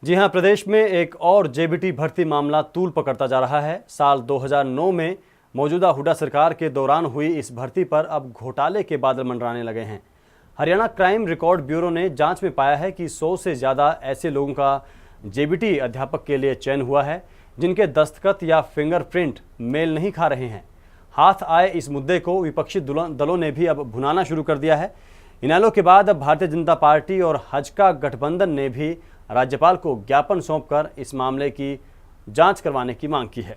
जी हां, प्रदेश में एक और जेबीटी भर्ती मामला तूल पकड़ता जा रहा है। साल 2009 में मौजूदा हुड्डा सरकार के दौरान हुई इस भर्ती पर अब घोटाले के बादल मंडराने लगे हैं। हरियाणा क्राइम रिकॉर्ड ब्यूरो ने जांच में पाया है कि 100 से ज़्यादा ऐसे लोगों का जेबीटी अध्यापक के लिए चयन हुआ है जिनके दस्तखत या फिंगरप्रिंट मेल नहीं खा रहे हैं। हाथ आए इस मुद्दे को विपक्षी दलों ने भी अब भुनाना शुरू कर दिया है। इनेलो के बाद अब भारतीय जनता पार्टी और हजका गठबंधन ने भी राज्यपाल को ज्ञापन सौंपकर इस मामले की जांच करवाने की मांग की है।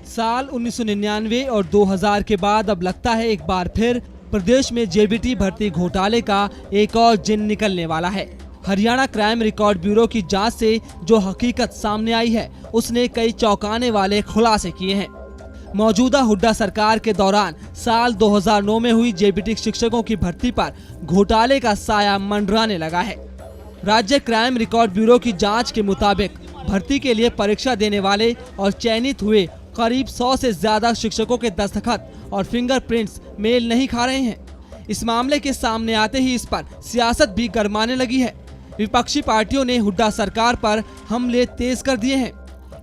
साल 1999 और 2000 के बाद अब लगता है एक बार फिर प्रदेश में जेबीटी भर्ती घोटाले का एक और जिन निकलने वाला है। हरियाणा क्राइम रिकॉर्ड ब्यूरो की जांच से जो हकीकत सामने आई है उसने कई चौंकाने वाले खुलासे किए हैं। मौजूदा हुड्डा सरकार के दौरान साल 2009 में हुई जेबीटी शिक्षकों की भर्ती पर घोटाले का साया मंडराने लगा है। राज्य क्राइम रिकॉर्ड ब्यूरो की जांच के मुताबिक भर्ती के लिए परीक्षा देने वाले और चयनित हुए करीब 100 से ज्यादा शिक्षकों के दस्तखत और फिंगरप्रिंट्स मेल नहीं खा रहे हैं। इस मामले के सामने आते ही इस पर सियासत भी गरमाने लगी है। विपक्षी पार्टियों ने हुड्डा सरकार पर हमले तेज कर दिए हैं।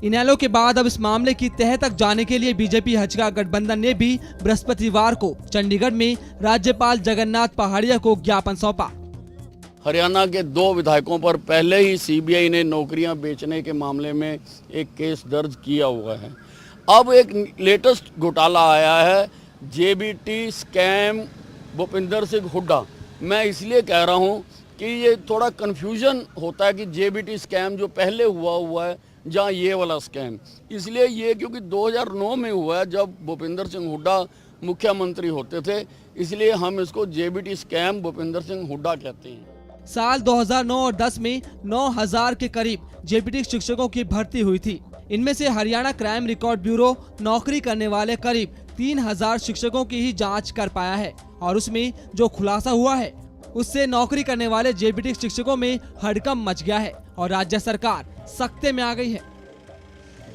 इनेलो के बाद अब इस मामले की तह तक जाने के लिए बीजेपी हजका गठबंधन ने भी बृहस्पतिवार को चंडीगढ़ में राज्यपाल जगन्नाथ पहाड़िया को ज्ञापन सौंपा। हरियाणा के 2 विधायकों पर पहले ही सीबीआई ने नौकरियां बेचने के मामले में एक केस दर्ज किया हुआ है। अब एक लेटेस्ट घोटाला आया है, जेबीटी स्कैम भूपिंदर सिंह हुड्डा। मैं इसलिए कह रहा हूं कि ये थोड़ा कन्फ्यूजन होता है कि जेबीटी स्कैम जो पहले हुआ है जहाँ ये वाला स्कैम, इसलिए ये क्योंकि 2009 में हुआ है जब भूपिंदर सिंह हुड्डा मुख्यमंत्री होते थे, इसलिए हम इसको जेबीटी स्कैम भूपिंदर सिंह हुड्डा कहते हैं। साल 2009 और 10 में 9000 के करीब जेबीटी शिक्षकों की भर्ती हुई थी। इनमें से हरियाणा क्राइम रिकॉर्ड ब्यूरो नौकरी करने वाले करीब 3000 शिक्षकों की ही जांच कर पाया है और उसमें जो खुलासा हुआ है उससे नौकरी करने वाले जेबीटी शिक्षकों में हड़कंप मच गया है और राज्य सरकार सख्ते में आ गई है।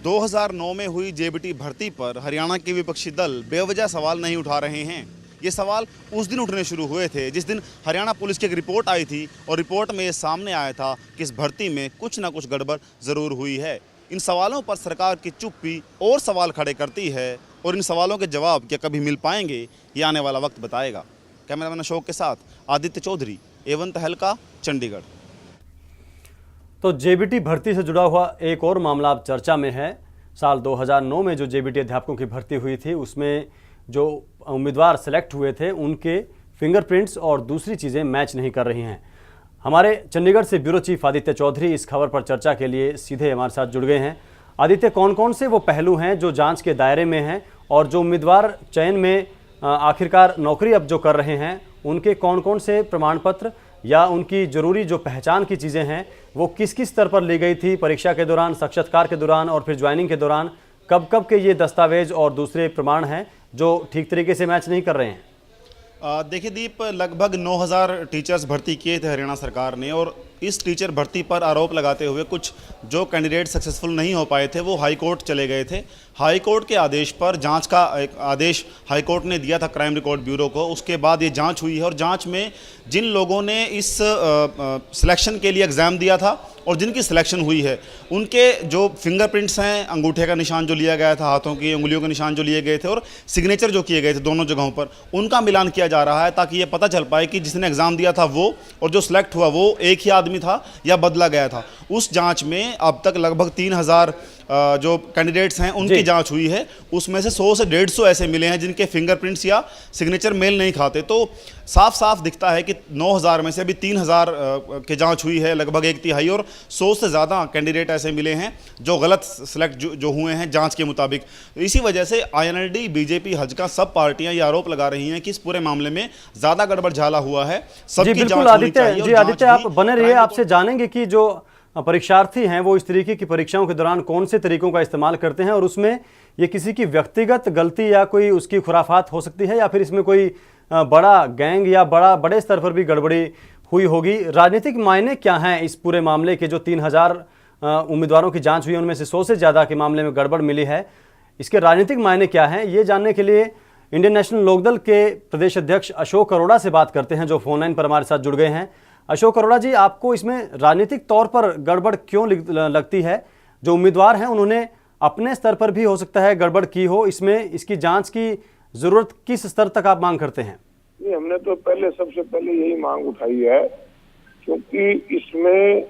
2009 में हुई जेबीटी भर्ती पर हरियाणा के विपक्षी दल बेवजह सवाल नहीं उठा रहे हैं। ये सवाल उस दिन उठने शुरू हुए थे जिस दिन हरियाणा पुलिस की एक रिपोर्ट आई थी और रिपोर्ट में ये सामने आया था कि इस भर्ती में कुछ ना कुछ गड़बड़ ज़रूर हुई है। इन सवालों पर सरकार की चुप्पी और सवाल खड़े करती है और इन सवालों के जवाब क्या कभी मिल पाएंगे ये आने वाला वक्त बताएगा। कैमरामैन अशोक के साथ आदित्य चौधरी, एवन तहलका, चंडीगढ़। तो जेबीटी भर्ती से जुड़ा हुआ एक और मामला अब चर्चा में है। साल 2009 में जो जेबीटी अध्यापकों की भर्ती हुई थी उसमें जो उम्मीदवार सेलेक्ट हुए थे उनके फिंगरप्रिंट्स और दूसरी चीज़ें मैच नहीं कर रही हैं। हमारे चंडीगढ़ से ब्यूरो चीफ आदित्य चौधरी इस खबर पर चर्चा के लिए सीधे हमारे साथ जुड़ गए हैं। आदित्य, कौन कौन से वो पहलू हैं जो जांच के दायरे में हैं और जो उम्मीदवार चयन में आखिरकार नौकरी अब जो कर रहे हैं उनके कौन कौन से प्रमाण पत्र या उनकी ज़रूरी जो पहचान की चीज़ें हैं वो किस किस स्तर पर ली गई थी, परीक्षा के दौरान, साक्षात्कार के दौरान और फिर ज्वाइनिंग के दौरान, कब कब के ये दस्तावेज और दूसरे प्रमाण हैं जो ठीक तरीके से मैच नहीं कर रहे हैं? देखिए दीप, लगभग 9000 टीचर्स भर्ती किए थे हरियाणा सरकार ने और इस टीचर भर्ती पर आरोप लगाते हुए कुछ जो कैंडिडेट सक्सेसफुल नहीं हो पाए थे वो हाई कोर्ट चले गए थे। हाई कोर्ट के आदेश पर जांच का एक आदेश हाई कोर्ट ने दिया था क्राइम रिकॉर्ड ब्यूरो को। उसके बाद ये जांच हुई है और जांच में जिन लोगों ने इस सिलेक्शन के लिए एग्ज़ाम दिया था और जिनकी सिलेक्शन हुई है उनके जो फिंगरप्रिंट्स हैं, अंगूठे का निशान जो लिया गया था, हाथों की उंगलियों के निशान जो लिए गए थे और सिग्नेचर जो किए गए थे दोनों जगहों पर, उनका मिलान किया जा रहा है ताकि ये पता चल पाए कि जिसने एग्ज़ाम दिया था वो और जो सिलेक्ट हुआ वो एक ही आदमी था या बदला गया था। उस जांच में अब तक लगभग 3000 जो कैंडिडेट्स हैं उनकी जांच हुई है। उसमें से 100 से 150 ऐसे मिले हैं जिनके फिंगरप्रिंट्स या सिग्नेचर मेल नहीं खाते। तो साफ साफ दिखता है कि 9000 में से अभी 3000 की जांच हुई है, लगभग 1/3, और 100 से ज़्यादा कैंडिडेट ऐसे मिले हैं जो गलत सिलेक्ट जो हुए हैं जांच के मुताबिक। इसी वजह से आईएनएलडी, बीजेपी, हजका सब पार्टियां ये आरोप लगा रही हैं कि इस पूरे मामले में ज़्यादा गड़बड़ झाला हुआ है। सबकी जांच होनी चाहिए। जी आदित्य, आप बने रहिए, आपसे जानेंगे कि जो परीक्षार्थी हैं वो इस तरीके की परीक्षाओं के दौरान कौन से तरीकों का इस्तेमाल करते हैं और उसमें ये किसी की व्यक्तिगत गलती या कोई उसकी खुराफात हो सकती है या फिर इसमें कोई बड़ा गैंग या बड़े स्तर पर भी गड़बड़ी हुई होगी। राजनीतिक मायने क्या हैं इस पूरे मामले के? जो 3000 उम्मीदवारों की जांच हुई उनमें से 100 से ज़्यादा के मामले में गड़बड़ मिली है, इसके राजनीतिक मायने क्या हैं, ये जानने के लिए इंडियन नेशनल लोकदल के प्रदेश अध्यक्ष अशोक अरोड़ा से बात करते हैं जो फोन लाइन पर हमारे साथ जुड़ गए हैं। अशोक अरोड़ा जी, आपको इसमें राजनीतिक तौर पर गड़बड़ क्यों लगती है? जो उम्मीदवार हैं उन्होंने अपने स्तर पर भी हो सकता है गड़बड़ की हो, इसमें इसकी जांच की जरूरत किस स्तर तक आप मांग करते हैं? नहीं, हमने तो सबसे पहले यही मांग उठाई है, क्योंकि इसमें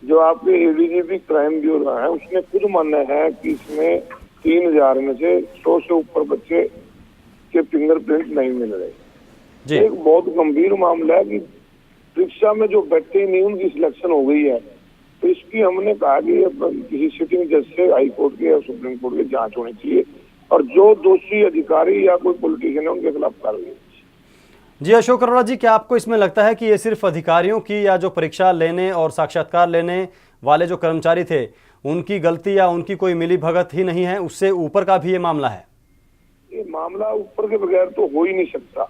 जो आपके एडीजीपी क्राइम ब्यूरो है उसने खुद माना है कि इसमें 3000 में से 100 से ऊपर बच्चे के फिंगरप्रिंट नहीं मिल रहे। जी। एक बहुत गंभीर मामला है कि परीक्षा में जो बैठे नहीं उनकी सिलेक्शन हो गई है, तो इसकी हमने कहा कि किसी सिटिंग जज से हाई कोर्ट के या सुप्रीम कोर्ट की जांच होनी चाहिए और जो दोषी अधिकारी या कोई पॉलिटिशियन है उनके खिलाफ कार्रवाई। जी अशोक अरोड़ा जी, क्या आपको इसमें लगता है कि ये सिर्फ अधिकारियों की या जो परीक्षा लेने और साक्षात्कार लेने वाले जो कर्मचारी थे उनकी गलती या उनकी कोई मिली भगत ही नहीं है, उससे ऊपर का भी ये मामला है? ये मामला ऊपर के बगैर तो हो ही नहीं सकता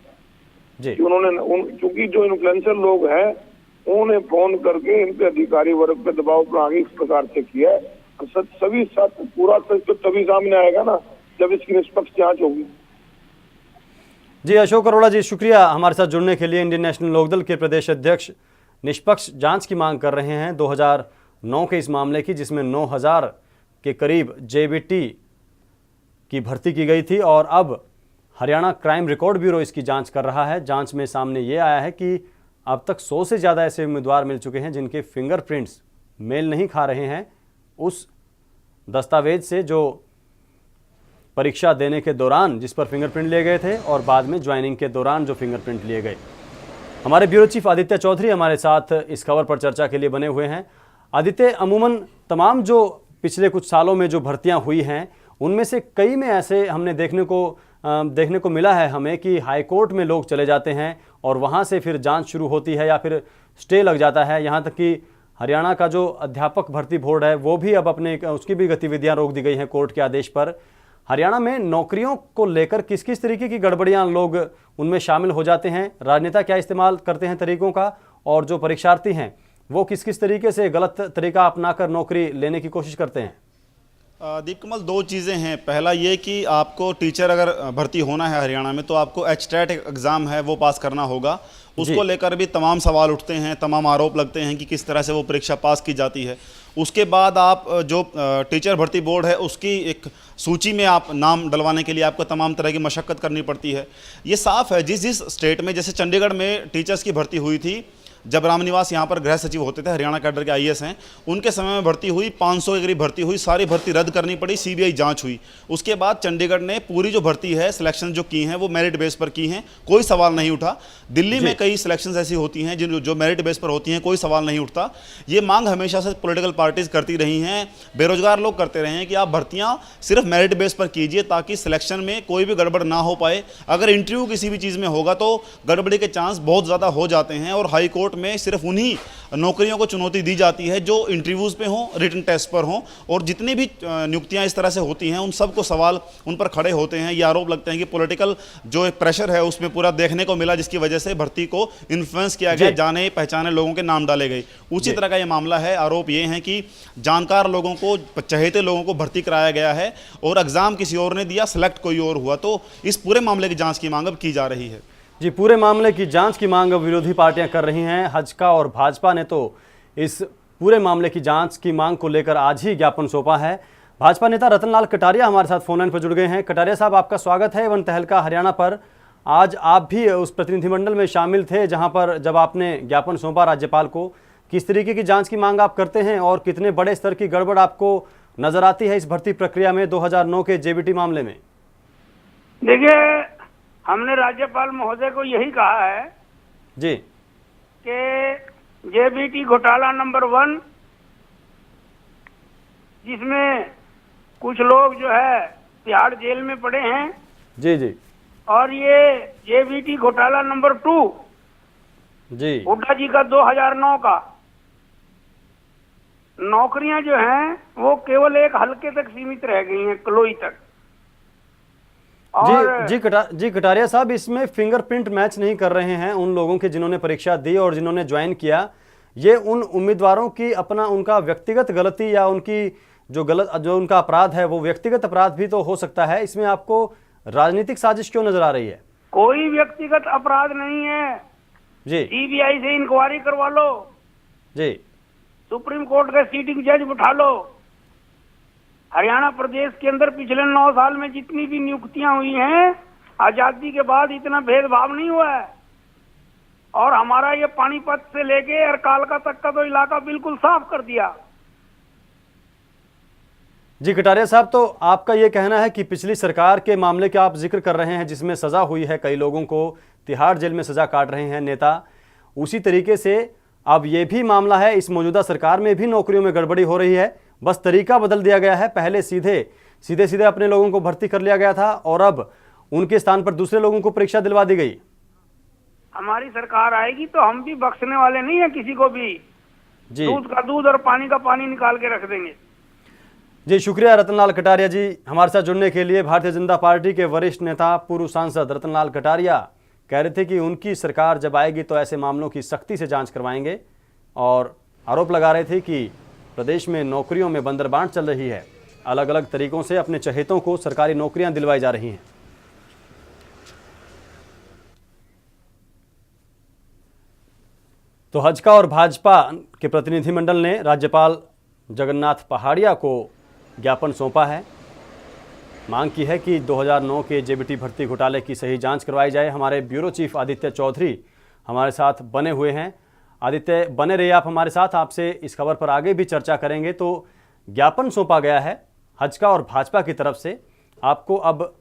जी। कि क्योंकि जो इन्फ्लुएंसर लोग हैं उन्हें फोन करके इनके अधिकारी वर्ग पे दबाव बनाके इस प्रकार से किया है। सभी पूरा सच तो तभी सामने आएगा ना जब इसकी निष्पक्ष जांच होगी। जी अशोक अरोड़ा जी, शुक्रिया हमारे साथ जुड़ने के लिए। इंडियन नेशनल लोकदल के प्रदेश अध्यक्ष निष्पक्ष जांच की मांग कर रहे हैं 2009 के इस मामले की, जिसमें 9000 के करीब जेबीटी की भर्ती की गई थी और अब हरियाणा क्राइम रिकॉर्ड ब्यूरो इसकी जांच कर रहा है। जांच में सामने ये आया है कि अब तक 100 से ज़्यादा ऐसे उम्मीदवार मिल चुके हैं जिनके फिंगरप्रिंट्स मेल नहीं खा रहे हैं उस दस्तावेज से जो परीक्षा देने के दौरान जिस पर फिंगरप्रिंट लिए गए थे और बाद में ज्वाइनिंग के दौरान जो फिंगरप्रिंट लिए गए। हमारे ब्यूरो चीफ आदित्य चौधरी हमारे साथ इस खबर पर चर्चा के लिए बने हुए हैं। आदित्य, अमूमन तमाम जो पिछले कुछ सालों में जो भर्तियां हुई हैं उनमें से कई में ऐसे हमने देखने को मिला है हमें कि हाई कोर्ट में लोग चले जाते हैं और वहां से फिर जांच शुरू होती है या फिर स्टे लग जाता है। यहाँ तक कि हरियाणा का जो अध्यापक भर्ती बोर्ड है वो भी अब उसकी भी गतिविधियां रोक दी गई हैं कोर्ट के आदेश पर। हरियाणा में नौकरियों को लेकर किस किस तरीके की गड़बड़ियां लोग उनमें शामिल हो जाते हैं, राजनेता क्या इस्तेमाल करते हैं तरीकों का, और जो परीक्षार्थी हैं वो किस किस तरीके से गलत तरीका अपनाकर नौकरी लेने की कोशिश करते हैं? दीपकमल, दो चीज़ें हैं। पहला ये कि आपको टीचर अगर भर्ती होना है हरियाणा में तो आपको एचटेट एग्ज़ाम है वो पास करना होगा। उसको लेकर भी तमाम सवाल उठते हैं, तमाम आरोप लगते हैं कि किस तरह से वो परीक्षा पास की जाती है। उसके बाद आप जो टीचर भर्ती बोर्ड है उसकी एक सूची में आप नाम डलवाने के लिए आपको तमाम तरह की मशक्क़त करनी पड़ती है। ये साफ़ है जिस स्टेट में, जैसे चंडीगढ़ में टीचर्स की भर्ती हुई थी जब रामनिवास यहाँ पर गृह सचिव होते थे, हरियाणा कैडर के आईएएस हैं, उनके समय में भर्ती हुई 500 के करीब भर्ती हुई, सारी भर्ती रद्द करनी पड़ी, सीबीआई जांच हुई। उसके बाद चंडीगढ़ ने पूरी जो भर्ती है सिलेक्शन जो की हैं वो मेरिट बेस पर की हैं, कोई सवाल नहीं उठा। दिल्ली में कई सिलेक्शंस ऐसी होती हैं जो मेरिट बेस पर होती हैं, कोई सवाल नहीं उठता। ये मांग हमेशा से पॉलिटिकल पार्टीज करती रही हैं, बेरोजगार लोग करते रहे हैं कि आप भर्तियाँ सिर्फ मेरिट बेस पर कीजिए ताकि सिलेक्शन में कोई भी गड़बड़ ना हो पाए। अगर इंटरव्यू किसी भी चीज़ में होगा तो गड़बड़ी के चांस बहुत ज़्यादा हो जाते हैं और हाई कोर्ट में सिर्फ उन्हीं नौकरियों को चुनौती दी जाती है जो इंटरव्यूज पे हों, रिटन टेस्ट पर हों, और जितनी भी नियुक्तियां इस तरह से होती हैं उन सबको सवाल उन पर खड़े होते हैं। ये आरोप लगते हैं कि पॉलिटिकल जो एक प्रेशर है उसमें पूरा देखने को मिला, जिसकी वजह से भर्ती को इन्फ्लुएंस किया गया, जाने पहचाने लोगों के नाम डाले गए। उसी तरह का ये मामला है। आरोप ये है कि जानकार लोगों को, चहेते लोगों को भर्ती कराया गया है और एग्जाम किसी और ने दिया, सेलेक्ट कोई और हुआ। तो इस पूरे मामले की जाँच की मांग अब की जा रही है। जी, पूरे मामले की जांच की मांग विरोधी पार्टियां कर रही हैं। हजका और भाजपा ने तो इस पूरे मामले की जांच की मांग को लेकर आज ही ज्ञापन सौंपा है। भाजपा नेता रतनलाल कटारिया हमारे साथ फोन लाइन पर जुड़ गए हैं। कटारिया साहब, आपका स्वागत है एवं तहलका हरियाणा पर। आज आप भी उस प्रतिनिधिमंडल में शामिल थे जहां पर जब आपने ज्ञापन सौंपा राज्यपाल को, किस तरीके की जाँच की मांग आप करते हैं और कितने बड़े स्तर की गड़बड़ आपको नजर आती है इस भर्ती प्रक्रिया में 2009 के जेबीटी मामले में? देखिए, हमने राज्यपाल महोदय को यही कहा है जी कि जेबीटी घोटाला नंबर 1, जिसमें कुछ लोग जो है तिहाड़ जेल में पड़े हैं, जी जी, और ये जेबीटी घोटाला नंबर 2 जी, हुड्डा जी का 2009 का, नौकरियां जो हैं वो केवल एक हल्के तक सीमित रह गई हैं, कलोई तक। जी कटारिया साहब, इसमें फिंगरप्रिंट मैच नहीं कर रहे हैं उन लोगों के जिन्होंने परीक्षा दी और जिन्होंने ज्वाइन किया। ये उन उम्मीदवारों की उनका व्यक्तिगत गलती या उनकी जो उनका अपराध है वो व्यक्तिगत अपराध भी तो हो सकता है। इसमें आपको राजनीतिक साजिश क्यों नजर आ रही है? कोई व्यक्तिगत अपराध नहीं है। जी सीबीआई से इंक्वायरी करवा लो, जी सुप्रीम कोर्ट का सीटिंग जज बिठा लो। हरियाणा प्रदेश के अंदर पिछले 9 साल में जितनी भी नियुक्तियां हुई हैं, आजादी के बाद इतना भेदभाव नहीं हुआ है। और हमारा ये पानीपत से लेके और कालका तक का तो इलाका बिल्कुल साफ कर दिया। जी कटारिया साहब, तो आपका ये कहना है कि पिछली सरकार के मामले का आप जिक्र कर रहे हैं जिसमें सजा हुई है, कई लोगों को तिहाड़ जेल में सजा काट रहे हैं नेता, उसी तरीके से अब ये भी मामला है इस मौजूदा सरकार में भी नौकरियों में गड़बड़ी हो रही है, बस तरीका बदल दिया गया है। पहले सीधे अपने लोगों को भर्ती कर लिया गया था और अब उनके स्थान पर दूसरे लोगों को परीक्षा दिलवा दी गई। हमारी सरकार आएगी तो हम भी बख्शने वाले नहीं है किसी को भी। जी दूध का दूध और पानी का पानी निकाल के रख देंगे। जी शुक्रिया रतनलाल कटारिया जी हमारे साथ जुड़ने के लिए। भारतीय जनता पार्टी के वरिष्ठ नेता पूर्व सांसद रतनलाल कटारिया कह रहे थे कि उनकी सरकार जब आएगी तो ऐसे मामलों की सख्ती से जांच करवाएंगे और आरोप लगा रहे थे कि प्रदेश में नौकरियों में बंदरबांट चल रही है, अलग अलग तरीकों से अपने चहेतों को सरकारी नौकरियां दिलवाई जा रही हैं। तो हजका और भाजपा के प्रतिनिधिमंडल ने राज्यपाल जगन्नाथ पहाड़िया को ज्ञापन सौंपा है, मांग की है कि 2009 के जेबीटी भर्ती घोटाले की सही जांच करवाई जाए। हमारे ब्यूरो चीफ आदित्य चौधरी हमारे साथ बने हुए हैं। आदित्य बने रहिए आप हमारे साथ, आपसे इस खबर पर आगे भी चर्चा करेंगे। तो ज्ञापन सौंपा गया है हजका और भाजपा की तरफ से, आपको अब